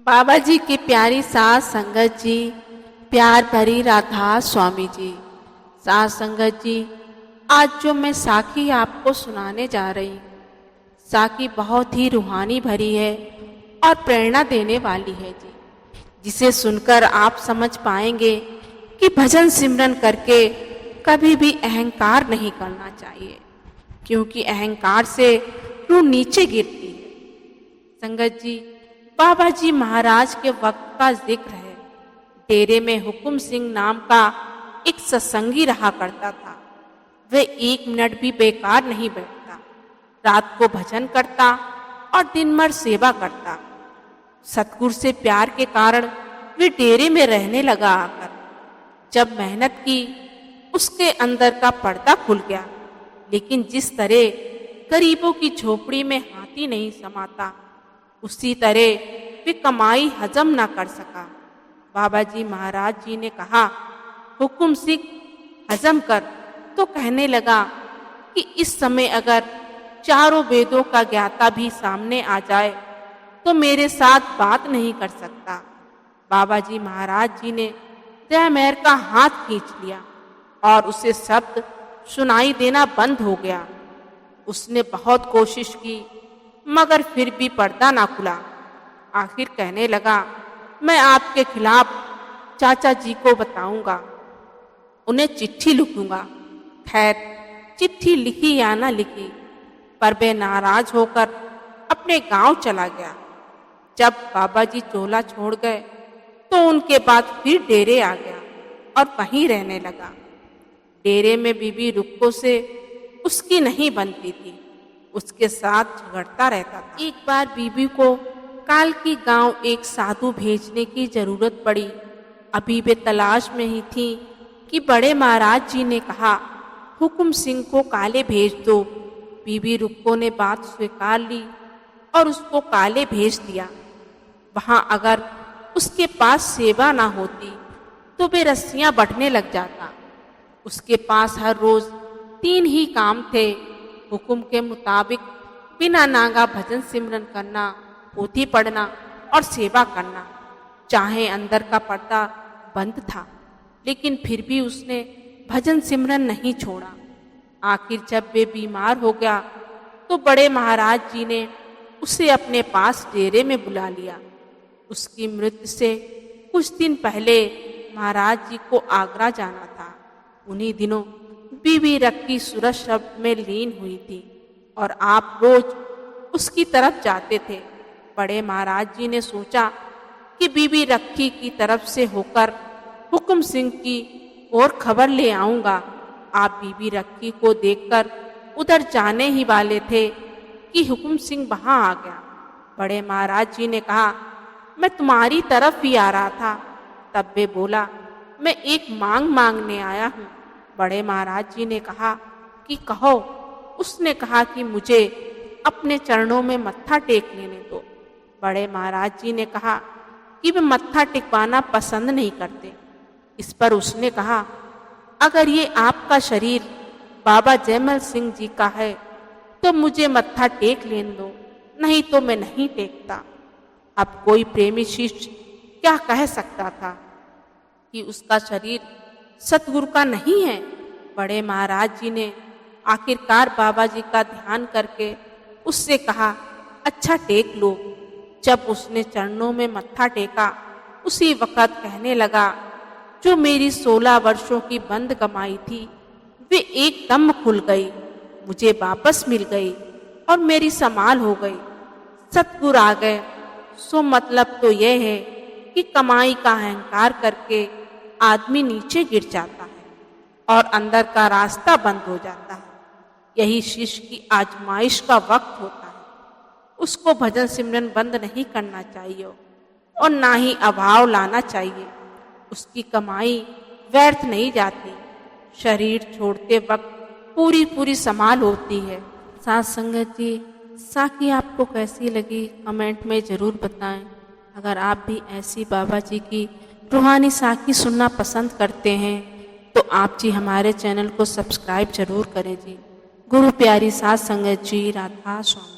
बाबा जी की प्यारी सास संगत जी, प्यार भरी राधा स्वामी जी। सास संगत जी, आज जो मैं साखी आपको सुनाने जा रही हूँ, साखी बहुत ही रूहानी भरी है और प्रेरणा देने वाली है जी, जिसे सुनकर आप समझ पाएंगे कि भजन सिमरन करके कभी भी अहंकार नहीं करना चाहिए, क्योंकि अहंकार से रूह नीचे गिरती है। संगत जी, बाबा जी महाराज के वक्त का जिक्र है। डेरे में हुकुम सिंह नाम का एक सत्संगी रहा करता था। वह 1 मिनट भी बेकार नहीं बैठता, रात को भजन करता और दिन भर सेवा करता। सतगुरु से प्यार के कारण वे डेरे में रहने लगा आकर। जब मेहनत की, उसके अंदर का पर्दा खुल गया, लेकिन जिस तरह गरीबों की झोपड़ी में हाथी नहीं समाता, उसी तरह वे कमाई हजम ना कर सका। बाबा जी महाराज जी ने कहा, हुकुम सिंह हजम कर। तो कहने लगा कि इस समय अगर चारों वेदों का ज्ञाता भी सामने आ जाए तो मेरे साथ बात नहीं कर सकता। बाबा जी महाराज जी ने दयामेर का हाथ खींच लिया और उसे शब्द सुनाई देना बंद हो गया। उसने बहुत कोशिश की, मगर फिर भी पर्दा ना खुला। आखिर कहने लगा, मैं आपके खिलाफ चाचा जी को बताऊंगा, उन्हें चिट्ठी लिखूंगा। खैर, चिट्ठी लिखी या ना लिखी, पर वे नाराज होकर अपने गांव चला गया। जब बाबा जी चोला छोड़ गए तो उनके बाद फिर डेरे आ गया और वहीं रहने लगा। डेरे में बीबी रुक्को से उसकी नहीं बनती थी, उसके साथ झगड़ता रहता था। एक बार बीबी को काल की गांव एक साधु भेजने की जरूरत पड़ी। अभी वे तलाश में ही थी कि बड़े महाराज जी ने कहा, हुकुम सिंह को काले भेज दो। बीबी रुक्को ने बात स्वीकार ली और उसको काले भेज दिया। वहां अगर उसके पास सेवा ना होती तो वे रस्सियां बढ़ने लग जाता। उसके पास हर रोज 3 ही काम थे। हुकुम के मुताबिक बिना नागा भजन सिमरन करना, पोथी पढ़ना और सेवा करना। चाहे अंदर का पर्दा बंद था, लेकिन फिर भी उसने भजन सिमरन नहीं छोड़ा। आखिर जब वे बीमार हो गया तो बड़े महाराज जी ने उसे अपने पास डेरे में बुला लिया। उसकी मृत्यु से कुछ दिन पहले महाराज जी को आगरा जाना था। उन्हीं दिनों बीबी रक्की सूरज शब्द में लीन हुई थी और आप रोज उसकी तरफ जाते थे। बड़े महाराज जी ने सोचा कि बीबी रक्की की तरफ से होकर हुकुम सिंह की और खबर ले आऊंगा। आप बीबी रक्की को देखकर उधर जाने ही वाले थे कि हुकुम सिंह वहां आ गया। बड़े महाराज जी ने कहा, मैं तुम्हारी तरफ ही आ रहा था। तब वे बोला, मैं एक मांग मांगने आया हूँ। बड़े महाराज जी ने कहा कि कहो। उसने कहा कि मुझे अपने चरणों में मत्था टेक लेने दो। बड़े महाराज जी ने कहा कि वे मत्था टेकवाना पसंद नहीं करते। इस पर उसने कहा, अगर ये आपका शरीर बाबा जयमल सिंह जी का है तो मुझे मत्था टेक लेने दो, नहीं तो मैं नहीं टेकता। अब कोई प्रेमी शिष्य क्या कह सकता था कि उसका शरीर सतगुरु का नहीं है। बड़े महाराज जी ने आखिरकार बाबा जी का ध्यान करके उससे कहा, अच्छा टेक लो। जब उसने चरणों में मत्था टेका, उसी वक़्त कहने लगा, जो मेरी 16 वर्षों की बंद कमाई थी वे एकदम खुल गई, मुझे वापस मिल गई और मेरी संभाल हो गई। सतगुरु आ गए। सो मतलब तो यह है कि कमाई का अहंकार करके आदमी नीचे गिर जाता है और अंदर का रास्ता बंद हो जाता है। यही शिष्य की आजमाइश का वक्त होता है। उसको भजन सिमरन बंद नहीं करना चाहिए और ना ही अभाव लाना चाहिए। उसकी कमाई व्यर्थ नहीं जाती। शरीर छोड़ते वक्त पूरी पूरी संभाल होती है। साथ संगत जी, साखी आपको कैसी लगी कमेंट में ज़रूर बताएं। अगर आप भी ऐसी बाबा जी की रूहानी साखी सुनना पसंद करते हैं तो आप जी हमारे चैनल को सब्सक्राइब जरूर करें जी। गुरु प्यारी साथ संगत जी, राधा स्वामी।